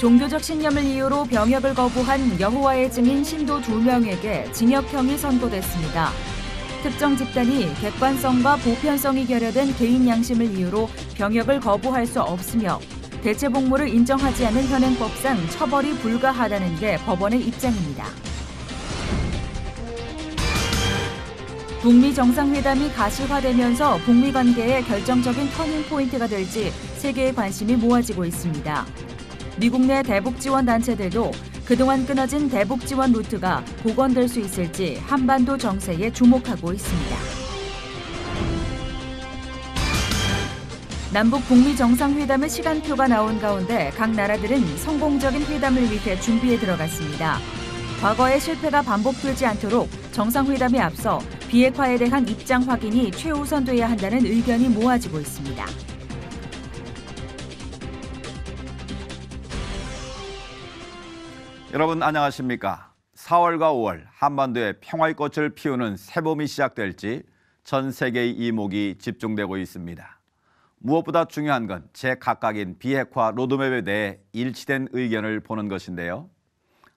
종교적 신념을 이유로 병역을 거부한 여호와의 증인 신도 2명에게 징역형이 선고됐습니다. 특정 집단이 객관성과 보편성이 결여된 개인 양심을 이유로 병역을 거부할 수 없으며 대체 복무를 인정하지 않은 현행법상 처벌이 불가하다는 게 법원의 입장입니다. 북미 정상회담이 가시화되면서 북미 관계의 결정적인 터닝포인트가 될지 세계의 관심이 모아지고 있습니다. 미국 내 대북 지원 단체들도 그동안 끊어진 대북 지원 루트가 복원될 수 있을지 한반도 정세에 주목하고 있습니다. 남북 북미 정상회담의 시간표가 나온 가운데 각 나라들은 성공적인 회담을 위해 준비에 들어갔습니다. 과거의 실패가 반복되지 않도록 정상회담에 앞서 비핵화에 대한 입장 확인이 최우선돼야 한다는 의견이 모아지고 있습니다. 여러분 안녕하십니까? 4월과 5월 한반도에 평화의 꽃을 피우는 새봄이 시작될지 전 세계의 이목이 집중되고 있습니다. 무엇보다 중요한 건 제각각인 비핵화 로드맵에 대해 일치된 의견을 보는 것인데요.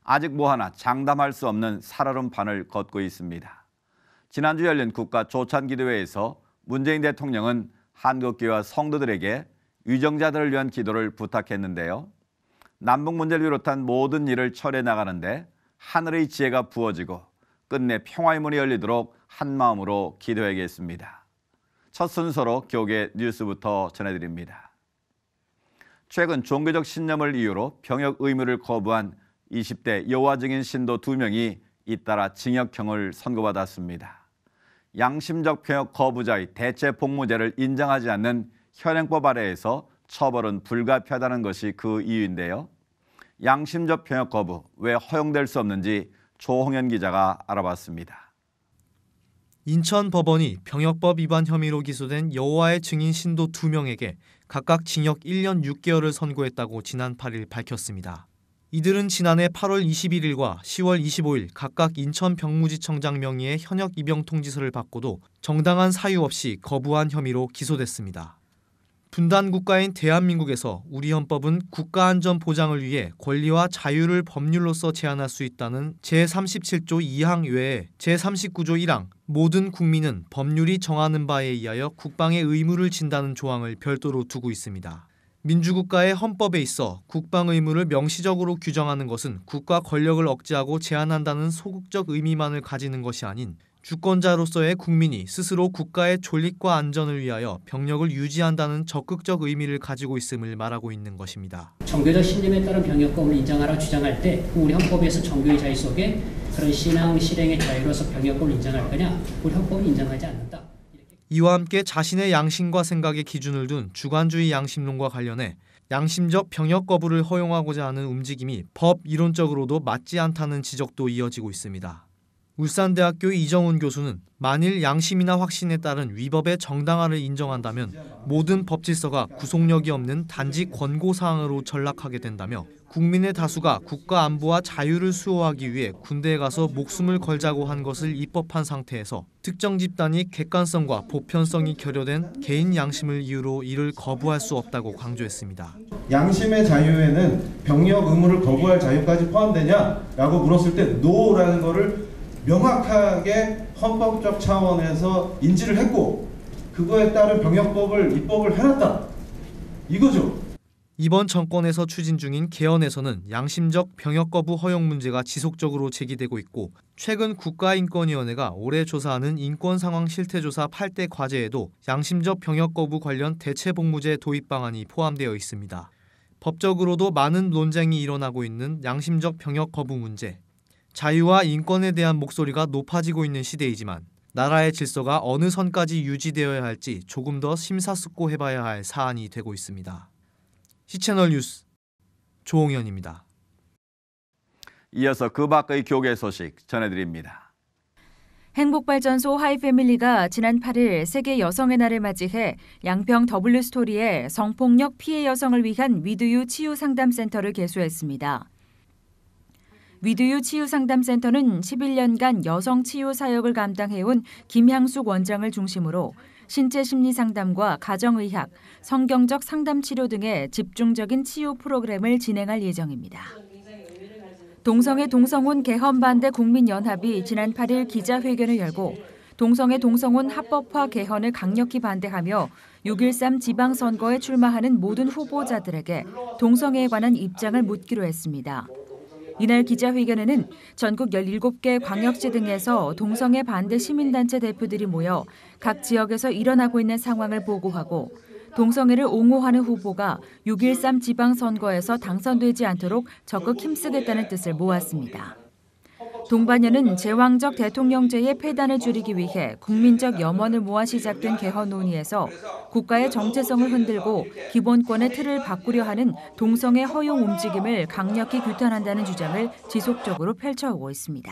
아직 뭐 하나 장담할 수 없는 살얼음 판을 걷고 있습니다. 지난주 열린 국가조찬기도회에서 문재인 대통령은 한국교회와 성도들에게 위정자들을 위한 기도를 부탁했는데요. 남북 문제를 비롯한 모든 일을 처리해 나가는데 하늘의 지혜가 부어지고 끝내 평화의 문이 열리도록 한마음으로 기도하겠습니다. 첫 순서로 교계 뉴스부터 전해드립니다. 최근 종교적 신념을 이유로 병역 의무를 거부한 20대 여호와 증인 신도 2명이 잇따라 징역형을 선고받았습니다. 양심적 병역 거부자의 대체 복무제를 인정하지 않는 현행법 아래에서 처벌은 불가피하다는 것이 그 이유인데요. 양심적 병역 거부 왜 허용될 수 없는지 조홍현 기자가 알아봤습니다. 인천 법원이 병역법 위반 혐의로 기소된 여호와의 증인 신도 2명에게 각각 징역 1년 6개월을 선고했다고 지난 8일 밝혔습니다. 이들은 지난해 8월 21일과 10월 25일 각각 인천 병무지청장 명의의 현역 입영 통지서를 받고도 정당한 사유 없이 거부한 혐의로 기소됐습니다. 분단 국가인 대한민국에서 우리 헌법은 국가 안전 보장을 위해 권리와 자유를 법률로서 제한할 수 있다는 제37조 2항 외에 제39조 1항 모든 국민은 법률이 정하는 바에 의하여 국방의 의무를 진다는 조항을 별도로 두고 있습니다. 민주국가의 헌법에 있어 국방 의무를 명시적으로 규정하는 것은 국가 권력을 억제하고 제한한다는 소극적 의미만을 가지는 것이 아닌 주권자로서의 국민이 스스로 국가의 존립과 안전을 위하여 병력을 유지한다는 적극적 의미를 가지고 있음을 말하고 있는 것입니다. 종교적 신념에 따른 병역법을 인정하라고 주장할 때 우리 헌법에서 종교의 자유 속에 그런 신앙 실행의 자유로서 병역법을 인정할 거냐? 우리 헌법은 인정하지 않는다. 이와 함께 자신의 양심과 생각에 기준을 둔 주관주의 양심론과 관련해 양심적 병역 거부를 허용하고자 하는 움직임이 법 이론적으로도 맞지 않다는 지적도 이어지고 있습니다. 울산대학교 이정훈 교수는 만일 양심이나 확신에 따른 위법의 정당화를 인정한다면 모든 법 질서가 구속력이 없는 단지 권고사항으로 전락하게 된다며 국민의 다수가 국가 안보와 자유를 수호하기 위해 군대에 가서 목숨을 걸자고 한 것을 입법한 상태에서 특정 집단이 객관성과 보편성이 결여된 개인 양심을 이유로 이를 거부할 수 없다고 강조했습니다. 양심의 자유에는 병역 의무를 거부할 자유까지 포함되냐라고 물었을 때 노라는 거를 명확하게 헌법적 차원에서 인지를 했고 그거에 따른 병역법을 입법을 해놨다. 이거죠. 이번 정권에서 추진 중인 개헌에서는 양심적 병역 거부 허용 문제가 지속적으로 제기되고 있고 최근 국가인권위원회가 올해 조사하는 인권상황 실태조사 8대 과제에도 양심적 병역 거부 관련 대체복무제 도입 방안이 포함되어 있습니다. 법적으로도 많은 논쟁이 일어나고 있는 양심적 병역 거부 문제. 자유와 인권에 대한 목소리가 높아지고 있는 시대이지만 나라의 질서가 어느 선까지 유지되어야 할지 조금 더 심사숙고해봐야 할 사안이 되고 있습니다. 시채널 뉴스 조홍현입니다. 이어서 그 밖의 교계 소식 전해드립니다. 행복발전소 하이패밀리가 지난 8일 세계 여성의 날을 맞이해 양평 더블유스토리에 성폭력 피해 여성을 위한 위드유 치유상담센터를 개소했습니다. 위드유 치유상담센터는 11년간 여성 치유 사역을 감당해온 김향숙 원장을 중심으로 신체 심리 상담과 가정의학, 성경적 상담 치료 등의 집중적인 치유 프로그램을 진행할 예정입니다. 동성애 동성혼 개헌 반대 국민연합이 지난 8일 기자회견을 열고 동성애 동성혼 합법화 개헌을 강력히 반대하며 6.13 지방선거에 출마하는 모든 후보자들에게 동성애에 관한 입장을 묻기로 했습니다. 이날 기자회견에는 전국 17개 광역시 등에서 동성애 반대 시민단체 대표들이 모여 각 지역에서 일어나고 있는 상황을 보고하고 동성애를 옹호하는 후보가 6.13 지방선거에서 당선되지 않도록 적극 힘쓰겠다는 뜻을 모았습니다. 동반연은 제왕적 대통령제의 폐단을 줄이기 위해 국민적 염원을 모아 시작된 개헌 논의에서 국가의 정체성을 흔들고 기본권의 틀을 바꾸려 하는 동성애 허용 움직임을 강력히 규탄한다는 주장을 지속적으로 펼쳐오고 있습니다.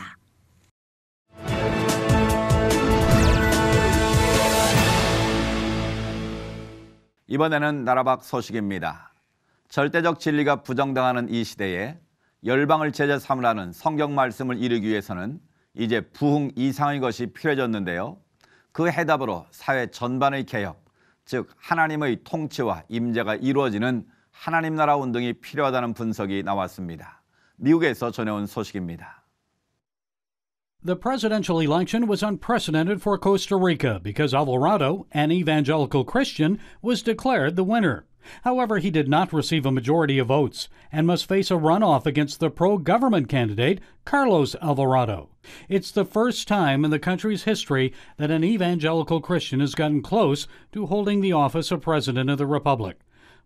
이번에는 나라 밖 소식입니다. 절대적 진리가 부정당하는 이 시대에 열방을 제재 삼으라는 성경 말씀을 이루기 위해서는 이제 부흥 이상의 것이 필요해졌는데요. 그 해답으로 사회 전반의 개혁, 즉 하나님의 통치와 임재가 이루어지는 하나님 나라 운동이 필요하다는 분석이 나왔습니다. 미국에서 전해온 소식입니다. The presidential election was unprecedented for Costa Rica because Alvarado, an evangelical Christian, was declared the winner. However, he did not receive a majority of votes and must face a runoff against the pro-government candidate, Carlos Alvarado. It's the first time in the country's history that an evangelical Christian has gotten close to holding the office of President of the Republic.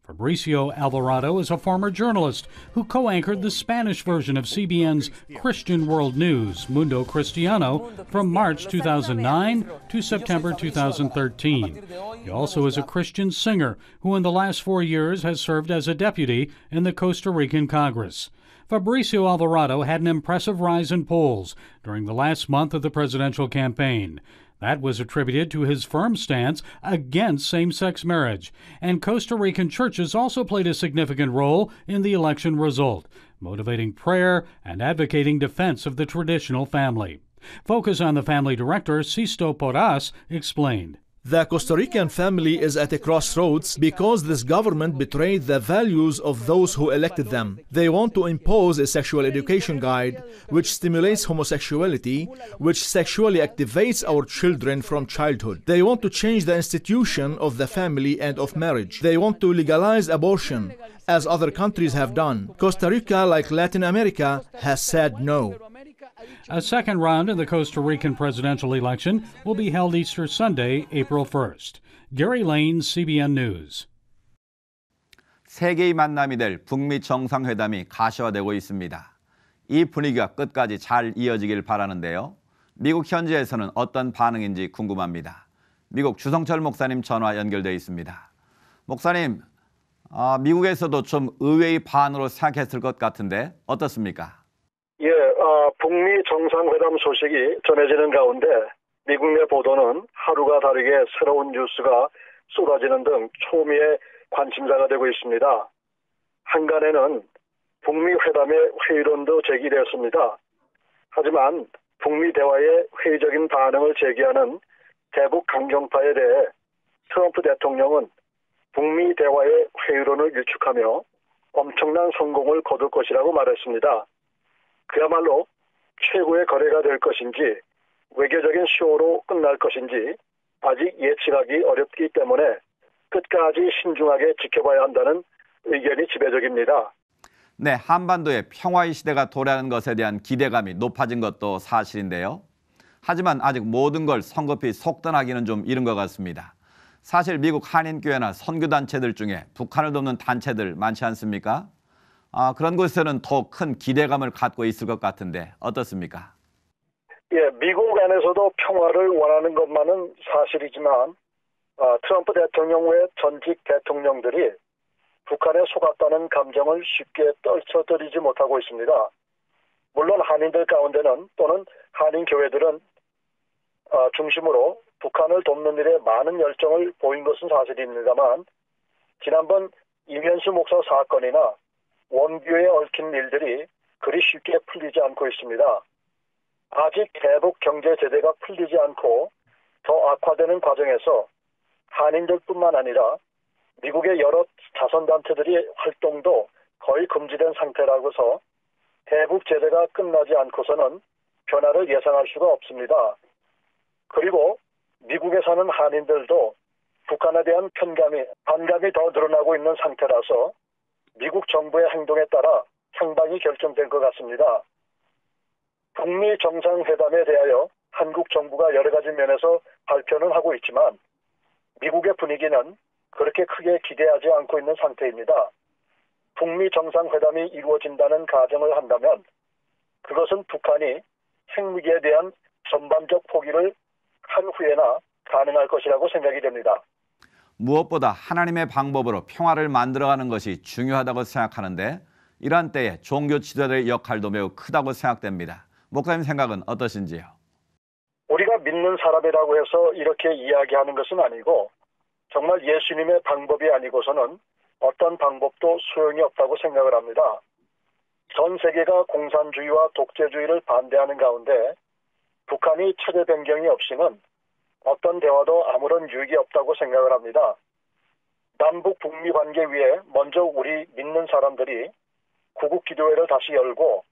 Fabricio Alvarado is a former journalist who co-anchored the Spanish version of CBN's Christian World News, Mundo Cristiano, from March 2009 to September 2013. He also is a Christian singer who in the last 4 years has served as a deputy in the Costa Rican Congress. Fabricio Alvarado had an impressive rise in polls during the last month of the presidential campaign. That was attributed to his firm stance against same-sex marriage. And Costa Rican churches also played a significant role in the election result, motivating prayer and advocating defense of the traditional family. Focus on the Family Director, Sisto Porras, explained. The Costa Rican family is at a crossroads because this government betrayed the values of those who elected them. They want to impose a sexual education guide which stimulates homosexuality, which sexually activates our children from childhood. They want to change the institution of the family and of marriage. They want to legalize abortion, as other countries have done. Costa Rica, like Latin America, has said no. A second round in the Costa Rican presidential election will be held Easter Sunday, April 1st. Gary Lane, CBN News. 세계의 만남이 될 북미 정상회담이 가시화되고 있습니다. 이 분위기가 끝까지 잘 이어지길 바라는데요. 미국 현지에서는 어떤 반응인지 궁금합니다. 미국 주성철 목사님 전화 연결되어 있습니다. 목사님, 미국에서도 좀 의외의 반응으로 생각했을 것 같은데 어떻습니까? 예, 북미 정상회담 소식이 전해지는 가운데 미국 내 보도는 하루가 다르게 새로운 뉴스가 쏟아지는 등 초미의 관심사가 되고 있습니다. 한간에는 북미 회담의 회의론도 제기되었습니다. 하지만 북미 대화에 회의적인 반응을 제기하는 대북 강경파에 대해 트럼프 대통령은 북미 대화의 회의론을 일축하며 엄청난 성공을 거둘 것이라고 말했습니다. 그야말로 최고의 거래가 될 것인지 외교적인 쇼로 끝날 것인지 아직 예측하기 어렵기 때문에 끝까지 신중하게 지켜봐야 한다는 의견이 지배적입니다. 네, 한반도의 평화의 시대가 도래하는 것에 대한 기대감이 높아진 것도 사실인데요. 하지만 아직 모든 걸 성급히 속단하기는 좀 이른 것 같습니다. 사실 미국 한인교회나 선교단체들 중에 북한을 돕는 단체들 많지 않습니까? 그런 곳에서는 더 큰 기대감을 갖고 있을 것 같은데 어떻습니까? 예, 미국 안에서도 평화를 원하는 것만은 사실이지만 트럼프 대통령 외 전직 대통령들이 북한에 속았다는 감정을 쉽게 떨쳐버리지 못하고 있습니다. 물론 한인들 가운데는 또는 한인교회들은 중심으로 북한을 돕는 일에 많은 열정을 보인 것은 사실입니다만 지난번 이면수 목사 사건이나 원교에 얽힌 일들이 그리 쉽게 풀리지 않고 있습니다. 아직 대북 경제 제재가 풀리지 않고 더 악화되는 과정에서 한인들뿐만 아니라 미국의 여러 자선단체들이 활동도 거의 금지된 상태라고서 대북 제재가 끝나지 않고서는 변화를 예상할 수가 없습니다. 그리고 미국에 사는 한인들도 북한에 대한 반감이 더 늘어나고 있는 상태라서 미국 정부의 행동에 따라 향방이 결정된 것 같습니다. 북미 정상회담에 대하여 한국 정부가 여러 가지 면에서 발표는 하고 있지만 미국의 분위기는 그렇게 크게 기대하지 않고 있는 상태입니다. 북미 정상회담이 이루어진다는 가정을 한다면 그것은 북한이 핵무기에 대한 전반적 포기를 한 후에나 가능할 것이라고 생각이 됩니다. 무엇보다 하나님의 방법으로 평화를 만들어가는 것이 중요하다고 생각하는데 이러한 때에 종교 지도자들의 역할도 매우 크다고 생각됩니다. 목사님 생각은 어떠신지요? 우리가 믿는 사람이라고 해서 이렇게 이야기하는 것은 아니고 정말 예수님의 방법이 아니고서는 어떤 방법도 소용이 없다고 생각을 합니다. 전 세계가 공산주의와 독재주의를 반대하는 가운데 북한이 체제 변경이 없이는 어떤 대화도 아무런 유익이 없다고 생각을 합니다. 남북 북미 관계 위에 먼저 우리 믿는 사람들이 구국 기도회를 다시 열고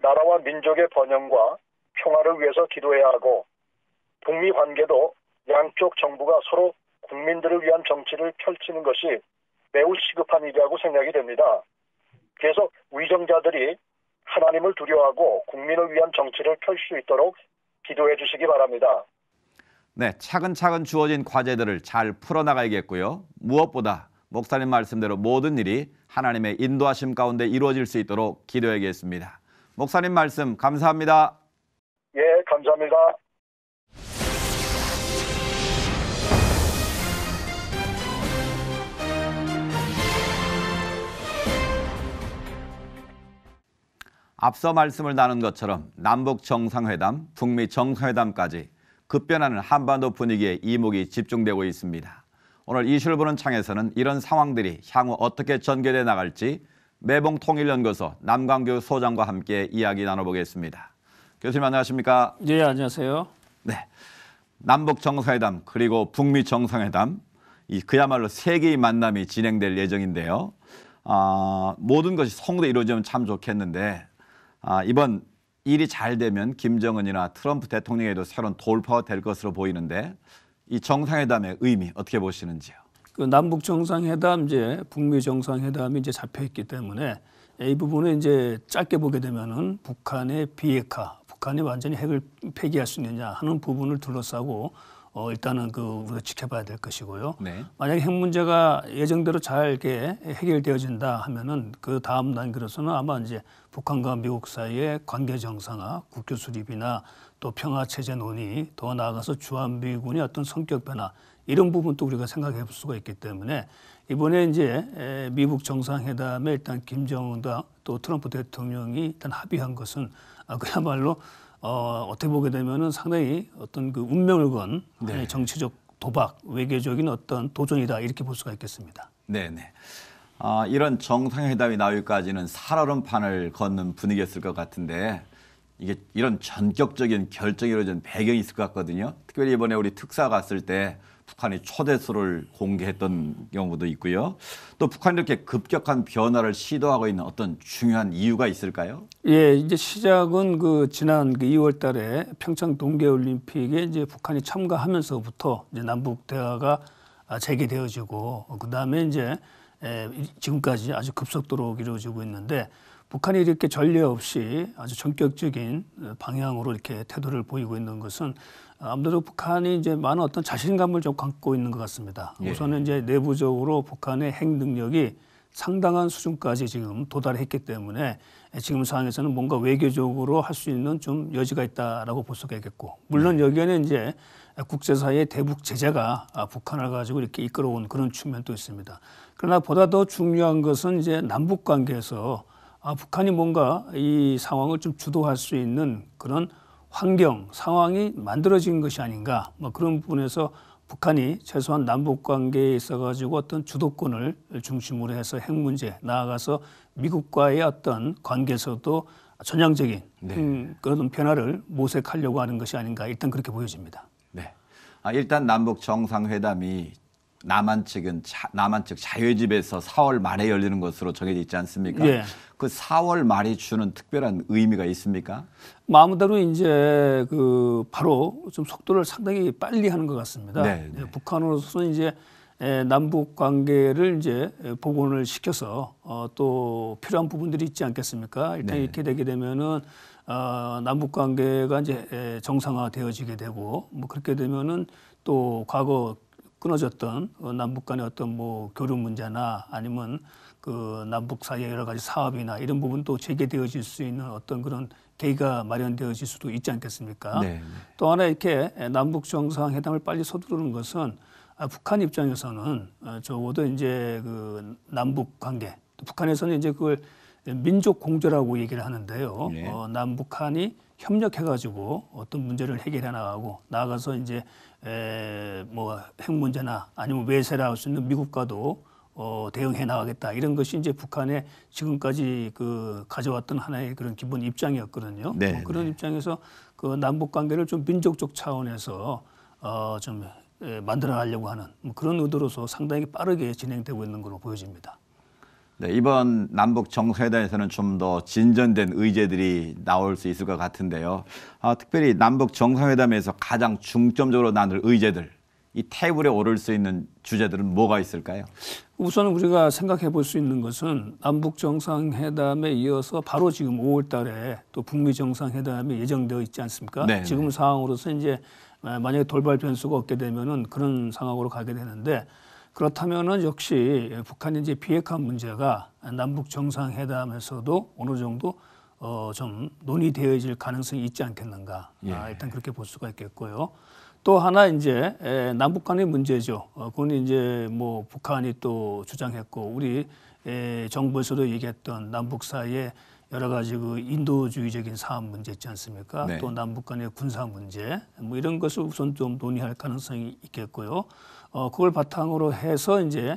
나라와 민족의 번영과 평화를 위해서 기도해야 하고 북미 관계도 양쪽 정부가 서로 국민들을 위한 정치를 펼치는 것이 매우 시급한 일이라고 생각이 됩니다. 그래서 위정자들이 하나님을 두려워하고 국민을 위한 정치를 펼 수 있도록 기도해 주시기 바랍니다. 네, 차근차근 주어진 과제들을 잘 풀어나가야겠고요. 무엇보다 목사님 말씀대로 모든 일이 하나님의 인도하심 가운데 이루어질 수 있도록 기도해야겠습니다. 목사님 말씀 감사합니다. 예, 감사합니다. 앞서 말씀을 나눈 것처럼 남북 정상회담, 북미 정상회담까지 급변하는 한반도 분위기에 이목이 집중되고 있습니다. 오늘 이슈를 보는 창에서는 이런 상황들이 향후 어떻게 전개돼 나갈지 매봉통일연구소 남광규 소장과 함께 이야기 나눠보겠습니다. 교수님 안녕하십니까? 네, 안녕하세요. 네, 남북 정상회담 그리고 북미 정상회담 그야말로 세계의 만남이 진행될 예정인데요. 모든 것이 성공적으로 이루어지면 참 좋겠는데 이번 일이 잘 되면 김정은이나 트럼프 대통령에도 새로운 돌파가 될 것으로 보이는데 이 정상회담의 의미 어떻게 보시는지요? 그 남북 정상회담 이제 북미 정상회담이 이제 잡혀 있기 때문에 이 부분을 이제 짧게 보게 되면은 북한의 비핵화, 북한이 완전히 핵을 폐기할 수 있느냐 하는 부분을 둘러싸고 일단은 우리가 지켜봐야 될 것이고요. 네. 만약에 핵 문제가 예정대로 잘 이렇게 해결되어진다 하면은 그 다음 단계로서는 아마 이제 북한과 미국 사이의 관계 정상화, 국교 수립이나 또 평화 체제 논의, 더 나아가서 주한미군의 어떤 성격 변화 이런 부분도 우리가 생각해 볼 수가 있기 때문에 이번에 이제 미국 정상회담에 일단 김정은과 또 트럼프 대통령이 일단 합의한 것은 그야말로 어떻게 보게 되면은 상당히 어떤 그 운명을 건 네. 정치적 도박, 외교적인 어떤 도전이다 이렇게 볼 수가 있겠습니다. 네네. 이런 정상회담이 나오기까지는 살얼음판을 걷는 분위기였을 것 같은데 이게 이런 전격적인 결정이 이루어진 배경이 있을 것 같거든요. 특별히 이번에 우리 특사 갔을 때 북한이 초대수를 공개했던 경우도 있고요. 또 북한이 이렇게 급격한 변화를 시도하고 있는 어떤 중요한 이유가 있을까요? 예, 이제 시작은 지난 2월 달에 평창 동계올림픽에 이제 북한이 참가하면서부터 이제 남북 대화가 재개되어지고 그다음에 이제 지금까지 아주 급속도로 이루어지고 있는데 북한이 이렇게 전례 없이 아주 전격적인 방향으로 이렇게 태도를 보이고 있는 것은 아무래도 북한이 이제 많은 어떤 자신감을 좀 갖고 있는 것 같습니다. 예. 우선은 이제 내부적으로 북한의 핵 능력이 상당한 수준까지 지금 도달했기 때문에 지금 상황에서는 뭔가 외교적으로 할 수 있는 좀 여지가 있다라고 볼 수가 있겠고, 물론 여기에는 이제 국제사회의 대북 제재가 북한을 가지고 이렇게 이끌어온 그런 측면도 있습니다. 그러나 보다 더 중요한 것은 이제 남북 관계에서 북한이 뭔가 이 상황을 좀 주도할 수 있는 그런 환경, 상황이 만들어진 것이 아닌가, 그런 부분에서 북한이 최소한 남북 관계에 있어가지고 어떤 주도권을 중심으로 해서 핵 문제, 나아가서 미국과의 어떤 관계에서도 전향적인 그런 변화를 모색하려고 하는 것이 아닌가, 일단 그렇게 보여집니다. 네. 일단 남북 정상회담이 남한 측 자유집에서 4월 말에 열리는 것으로 정해져 있지 않습니까? 예. 그 4월 말이 주는 특별한 의미가 있습니까? 마음대로 이제 그 바로 좀 속도를 상당히 빨리 하는 것 같습니다. 네, 네. 북한으로서는 이제 남북 관계를 이제 복원을 시켜서 또 필요한 부분들이 있지 않겠습니까? 일단 네. 이렇게 되게 되면은 남북 관계가 이제 정상화되어지게 되고 뭐 그렇게 되면은 또 과거 끊어졌던 남북 간의 어떤 뭐 교류 문제나 아니면 그 남북 사이의 여러 가지 사업이나 이런 부분도 재개되어질 수 있는 어떤 그런 계기가 마련되어질 수도 있지 않겠습니까? 네. 또 하나 이렇게 남북 정상회담을 빨리 서두르는 것은 북한 입장에서는 적어도 이제 그 남북 관계, 북한에서는 이제 그걸 민족 공조라고 얘기를 하는데요. 네. 남북한이 협력해가지고 어떤 문제를 해결해 나가고 나아가서 이제 뭐 핵 문제나 아니면 외세라 할 수 있는 미국과도 대응해 나가겠다 이런 것이 이제 북한의 지금까지 그 가져왔던 하나의 그런 기본 입장이었거든요. 네, 그런 입장에서 그 남북 관계를 좀 민족적 차원에서 좀 만들어 가려고 하는 그런 의도로서 상당히 빠르게 진행되고 있는 걸로 보여집니다. 네, 이번 남북 정상회담에서는 좀 더 진전된 의제들이 나올 수 있을 것 같은데요. 특별히 남북 정상회담에서 가장 중점적으로 나눌 의제들, 이 테이블에 오를 수 있는 주제들은 뭐가 있을까요? 우선 우리가 생각해 볼 수 있는 것은 남북 정상회담에 이어서 바로 지금 5월 달에 또 북미 정상회담이 예정되어 있지 않습니까? 네, 지금 상황으로서 이제 만약에 돌발 변수가 없게 되면은 그런 상황으로 가게 되는데 그렇다면은 역시 북한이 이제 비핵화 문제가 남북 정상회담에서도 어느 정도 좀 논의되어질 가능성이 있지 않겠는가. 예. 일단 그렇게 볼 수가 있겠고요. 또 하나 이제 남북 간의 문제죠. 그건 이제 뭐 북한이 또 주장했고 우리 정부에서도 얘기했던 남북 사이에 여러 가지 그 인도주의적인 사업 문제 있지 않습니까? 네. 또 남북 간의 군사 문제 뭐 이런 것을 우선 좀 논의할 가능성이 있겠고요. 그걸 바탕으로 해서 이제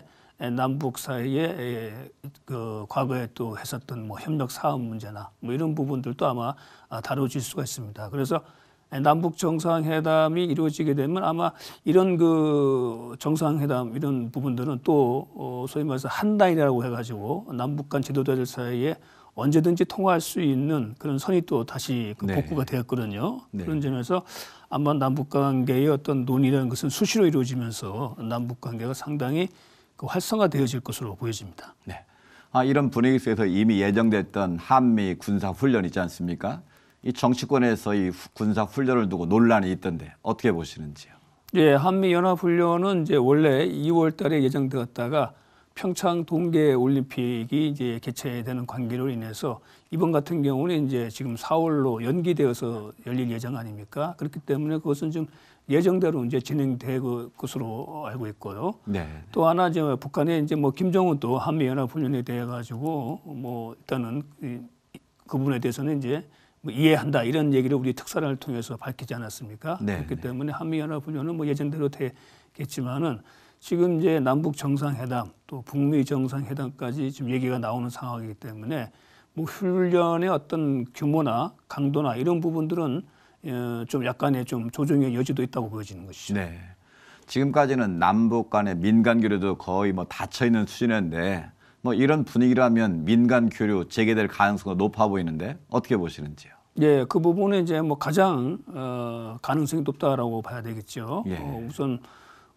남북 사이에 그 과거에 또 했었던 뭐 협력 사업 문제나 뭐 이런 부분들도 아마 다뤄질 수가 있습니다. 그래서 남북 정상회담이 이루어지게 되면 아마 이런 그 정상회담 이런 부분들은 또 소위 말해서 한라인이라고 해가지고 남북 간 지도자들 사이에 언제든지 통화할 수 있는 그런 선이 또 다시 그 네. 복구가 되었거든요. 네. 그런 점에서 아마 남북 관계의 어떤 논의라는 것은 수시로 이루어지면서 남북 관계가 상당히 그 활성화되어질 것으로 보여집니다. 네. 이런 분위기 속에서 이미 예정됐던 한미 군사 훈련 있지 않습니까? 이 정치권에서 이 군사 훈련을 두고 논란이 있던데 어떻게 보시는지요? 예, 한미 연합 훈련은 이제 원래 2월 달에 예정되었다가 평창 동계 올림픽이 이제 개최되는 관계로 인해서 이번 같은 경우는 이제 지금 4월로 연기되어서 열릴 예정 아닙니까? 그렇기 때문에 그것은 좀 예정대로 이제 진행될 것으로 알고 있고요. 네. 또 하나 이제 북한의 이제 뭐 김정은도 한미 연합 훈련에 대해 가지고 뭐 일단은 그 부분에 대해서는 이제 뭐 이해한다 이런 얘기를 우리 특사를 통해서 밝히지 않았습니까? 네, 그렇기 네. 때문에 한미 연합 훈련은 뭐 예정대로 되겠지만은 지금 이제 남북 정상회담 또 북미 정상회담까지 지금 얘기가 나오는 상황이기 때문에 뭐 훈련의 어떤 규모나 강도나 이런 부분들은 좀 약간의 좀 조정의 여지도 있다고 보여지는 것이죠. 네. 지금까지는 남북 간의 민간 교류도 거의 뭐 닫혀 있는 수준인데 뭐 이런 분위기라면 민간 교류 재개될 가능성도 높아 보이는데 어떻게 보시는지요? 예, 그 부분은 이제 뭐 가장 가능성이 높다라고 봐야 되겠죠. 예. 우선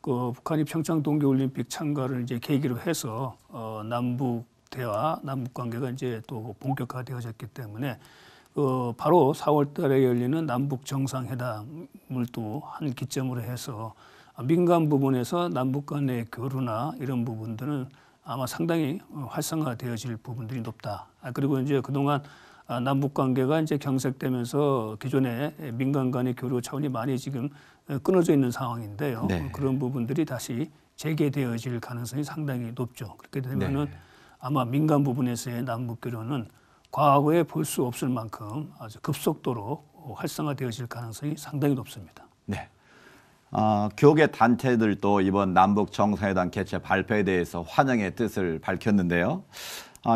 그 북한이 평창 동계올림픽 참가를 이제 계기로 해서 남북 대화, 남북 관계가 이제 또 본격화되어졌기 때문에 바로 4월달에 열리는 남북 정상회담을 또 한 기점으로 해서 민간 부분에서 남북 간의 교류나 이런 부분들은 아마 상당히 활성화되어질 부분들이 높다. 그리고 이제 그동안 남북 관계가 이제 경색되면서 기존의 민간 간의 교류 차원이 많이 지금 끊어져 있는 상황인데요. 네. 그런 부분들이 다시 재개되어질 가능성이 상당히 높죠. 그렇게 되면은 아마 민간 부분에서의 남북 교류는 과거에 볼 수 없을 만큼 아주 급속도로 활성화되어질 가능성이 상당히 높습니다. 네. 교계 단체들도 이번 남북 정상회담 개최 발표에 대해서 환영의 뜻을 밝혔는데요.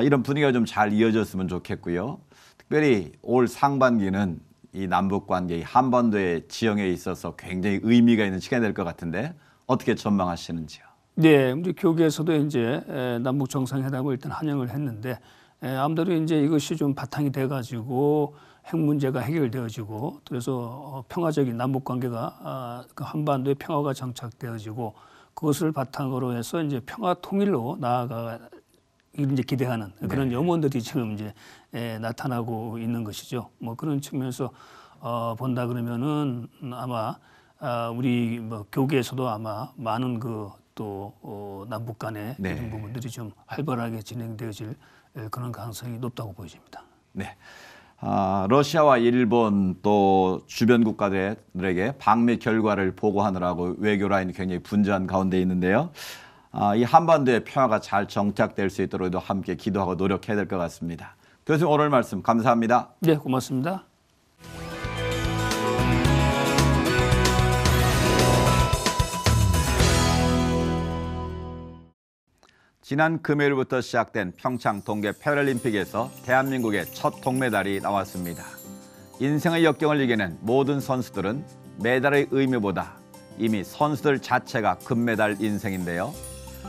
이런 분위기가 좀 잘 이어졌으면 좋겠고요. 특별히 올 상반기는 이 남북 관계, 한반도의 지형에 있어서 굉장히 의미가 있는 시간이 될 것 같은데 어떻게 전망하시는지요? 네, 이제 교계에서도 이제 남북 정상회담을 일단 환영을 했는데 아무래도 이제 이것이 좀 바탕이 돼가지고 핵 문제가 해결되어지고 그래서 평화적인 남북 관계가 그 한반도의 평화가 정착되어지고 그것을 바탕으로 해서 이제 평화 통일로 나아가 이제 기대하는 그런 염원들이 지금 이제 나타나고 있는 것이죠. 뭐 그런 측면에서 본다 그러면은 아마 우리 뭐 교계에서도 아마 많은 그 또 남북 간의 이런 부분들이 좀 활발하게 진행되어질 그런 가능성이 높다고 보여집니다. 네. 러시아와 일본 또 주변 국가들에게 방미 결과를 보고하느라고 외교 라인이 굉장히 분주한 가운데 있는데요. 이 한반도의 평화가 잘 정착될 수 있도록 함께 기도하고 노력해야 될 것 같습니다. 교수님 오늘 말씀 감사합니다. 네, 고맙습니다. 지난 금요일부터 시작된 평창 동계 패럴림픽에서 대한민국의 첫 동메달이 나왔습니다. 인생의 역경을 이겨낸 모든 선수들은 메달의 의미보다 이미 선수들 자체가 금메달 인생인데요.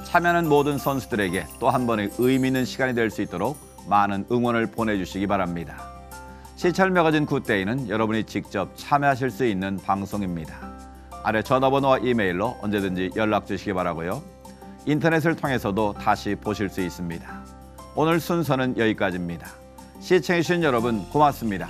참여하는 모든 선수들에게 또 한 번의 의미 있는 시간이 될 수 있도록 많은 응원을 보내주시기 바랍니다. 시찰 매거진 굿데이는 여러분이 직접 참여하실 수 있는 방송입니다. 아래 전화번호와 이메일로 언제든지 연락 주시기 바라고요. 인터넷을 통해서도 다시 보실 수 있습니다. 오늘 순서는 여기까지입니다. 시청해주신 여러분 고맙습니다.